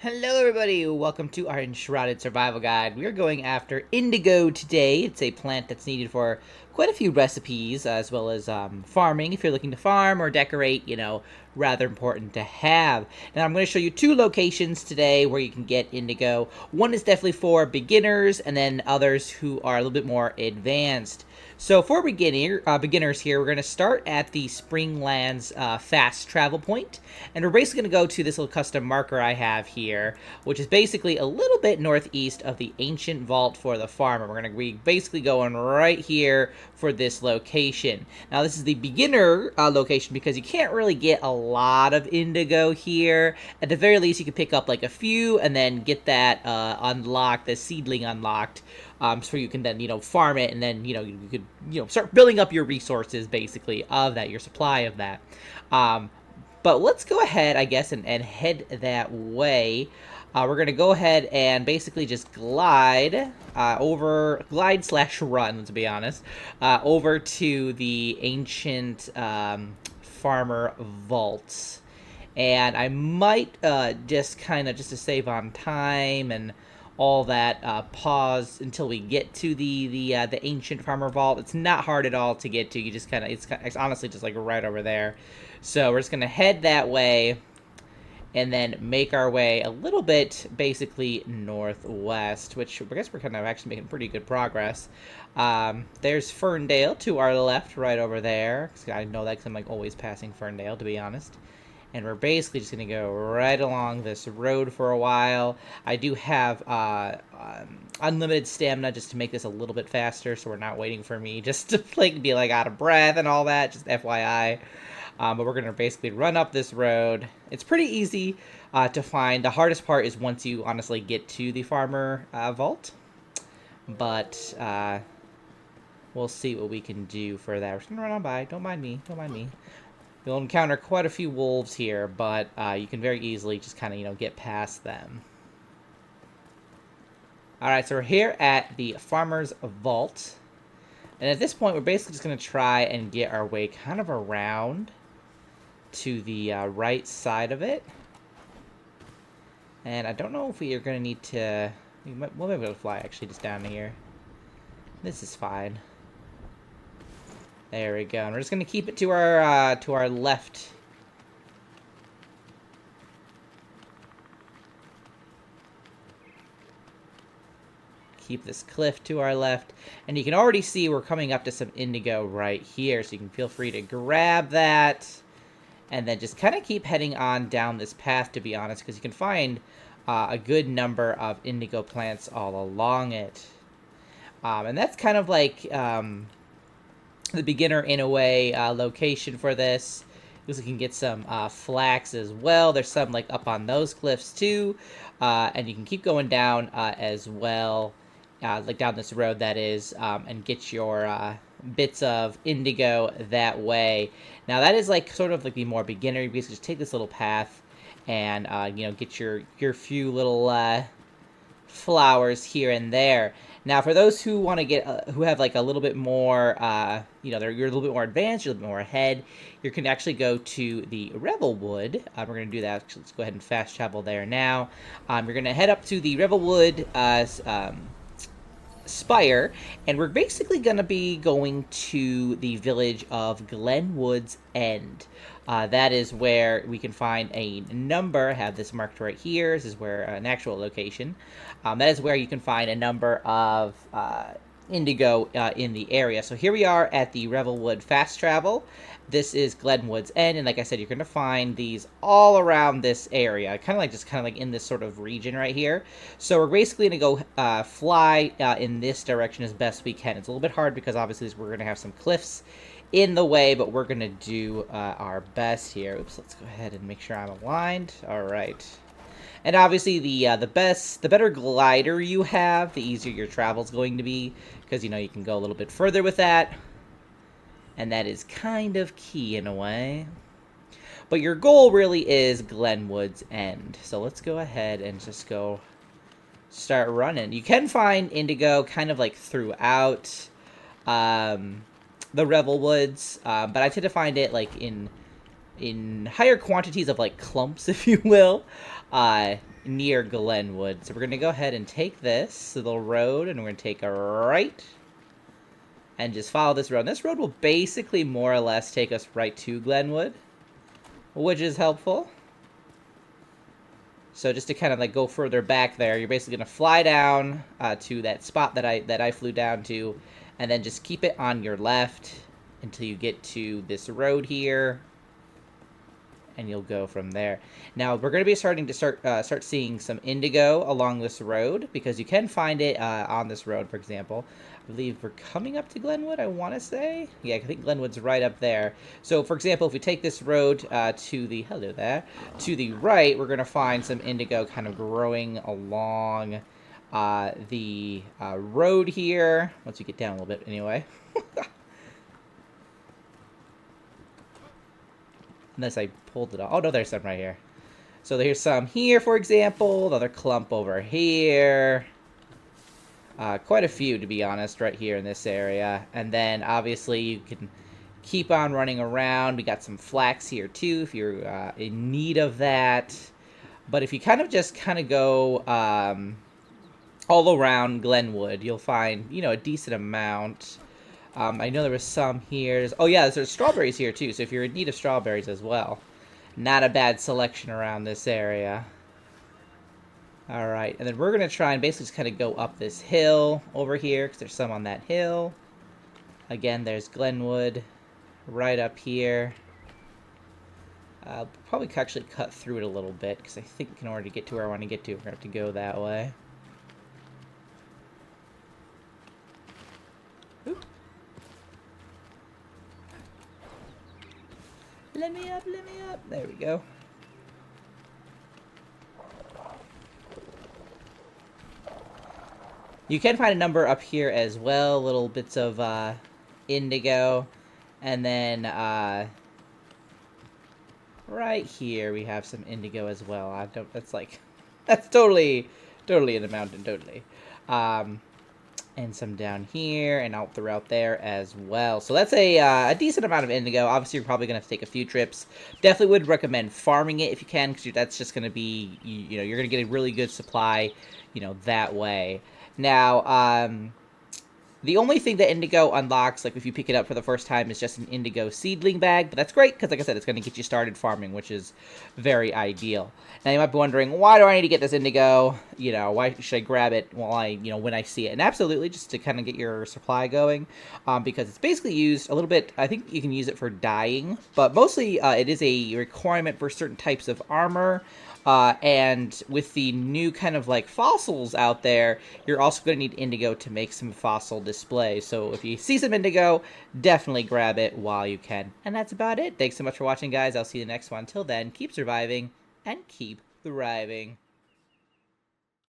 Hello everybody, welcome to our Enshrouded survival guide. We are going after Indigo today. It's a plant that's needed for quite a few recipes, as well as farming. If you're looking to farm or decorate, rather important to have. Now I'm going to show you two locations today where you can get Indigo. One is definitely for beginners, and then others who are a little bit more advanced. So for beginners here, we're going to start at the Springlands fast travel point, and we're basically going to go to this little custom marker I have here, which is basically a little bit northeast of the ancient vault for the farmer. We're going to be basically going right here for this location. Now this is the beginner location because you can't really get a lot of Indigo here. At the very least, you can pick up like a few and then get that unlocked, the seedling unlocked. So you can then, farm it, and then, you could, start building up your resources, basically, of that, your supply of that. But let's go ahead, I guess, and head that way. We're going to go ahead and basically just glide slash run, to be honest, over to the ancient farmer vaults. And I might just to save on time and all that, pause until we get to the ancient farmer vault. It's not hard at all to get to. You just it's honestly just like right over there. So we're just gonna head that way and then make our way a little bit basically northwest, which I guess we're kind of actually making pretty good progress. There's Ferndale to our left, right over there. I know that because I'm like always passing Ferndale, to be honest. And we're basically just going to go right along this road for a while. I do have unlimited stamina just to make this a little bit faster, so we're not waiting for me just to be out of breath and all that, just FYI. But we're going to basically run up this road. It's pretty easy to find. The hardest part is once you honestly get to the farmer vault. But we'll see what we can do for that. We're just going to run on by. Don't mind me. Don't mind me. You'll encounter quite a few wolves here, but you can very easily just get past them. Alright, so we're here at the Farmer's Vault. And at this point, we're basically just going to try and get our way kind of around to the right side of it. And I don't know if we are going to need to... We'll be able to fly actually just down here. This is fine. There we go. And we're just going to keep it to our left. Keep this cliff to our left. And you can already see we're coming up to some Indigo right here. So you can feel free to grab that. And then just kind of keep heading on down this path, to be honest. Because you can find a good number of Indigo plants all along it. And that's kind of like... the beginner, in a way, location for this. Because we can get some flax as well. There's some up on those cliffs too, and you can keep going down as well, down this road that is, and get your bits of Indigo that way. Now that is sort of the more beginner. You basically just take this little path and get your few little flowers here and there. Now, for those who want to get, who have a little bit more, you're a little bit more advanced, you're a little bit more ahead, you can actually go to the Revelwood. We're going to do that. Let's go ahead and fast travel there now. You're going to head up to the Revelwood Spire, and we're basically going to be going to the village of Glenwood's End. That is where we can find a number. I have this marked right here. This is where an actual location. That is where you can find a number of Indigo in the area. So here we are at the Revelwood Fast Travel. This is Glenwood's End, and like I said, you're going to find these all around this area, kind of like in this sort of region right here. So we're basically going to go fly in this direction as best we can. It's a little bit hard because obviously we're going to have some cliffs in the way, but we're going to do our best here. Oops, let's go ahead and make sure I'm aligned. All right. And obviously the better glider you have, the easier your travel is going to be, because you can go a little bit further with that. And that is kind of key in a way. But your goal really is Glenwood's End. So let's go ahead and just go start running. You can find Indigo kind of throughout the Revelwoods, but I tend to find it in in higher quantities of like clumps, if you will, near Glenwood. So we're going to go ahead and take this little road, and we're going to take a right and just follow this road. And this road will basically more or less take us right to Glenwood, which is helpful. So just to kind of like go further back there, you're basically going to fly down to that spot that I flew down to, and then just keep it on your left until you get to this road here, and you'll go from there. Now we're going to be starting to start seeing some indigo along this road, because you can find it on this road. For example, I believe we're coming up to Glenwood, I want to say. Yeah, I think Glenwood's right up there. So for example, if we take this road to the right, we're going to find some indigo kind of growing along the road here, once you get down a little bit anyway. Unless I pulled it off. Oh no, there's some right here. So there's some here, for example. Another clump over here. Quite a few, to be honest, right here in this area. And then obviously you can keep on running around. We got some flax here too, if you're in need of that. But if you kind of go all around Glenwood, you'll find, you know, a decent amount. I know there was some here. Oh yeah, there's strawberries here too, so if you're in need of strawberries as well. Not a bad selection around this area. Alright, and then we're going to try and basically just kind of go up this hill over here, because there's some on that hill. Again, there's Glenwood right up here. I'll probably actually cut through it a little bit, because I think in order to get to where I want to get to, we're going to have to go that way. Oop. Let me up, let me up. There we go. You can find a number up here as well, little bits of indigo. And then right here we have some indigo as well. That's totally in the mountain, totally. And some down here and out throughout there as well. So that's a decent amount of indigo. Obviously, you're probably going to have to take a few trips. Definitely would recommend farming it if you can, because that's just going to be, you know, you're going to get a really good supply, you know, that way. Now, the only thing that indigo unlocks, like if you pick it up for the first time, is just an indigo seedling bag. But that's great, because like I said, it's going to get you started farming, which is very ideal. Now you might be wondering, why do I need to get this indigo? You know, why should I grab it when I see it? And absolutely, just to kind of get your supply going, because it's basically used a little bit. I think you can use it for dyeing, but mostly it is a requirement for certain types of armor. And with the new kind of like fossils out there, you're also going to need indigo to make some fossil displays. So if you see some indigo, definitely grab it while you can. And that's about it. Thanks so much for watching, guys. I'll see you next one. Till then, keep surviving and keep thriving.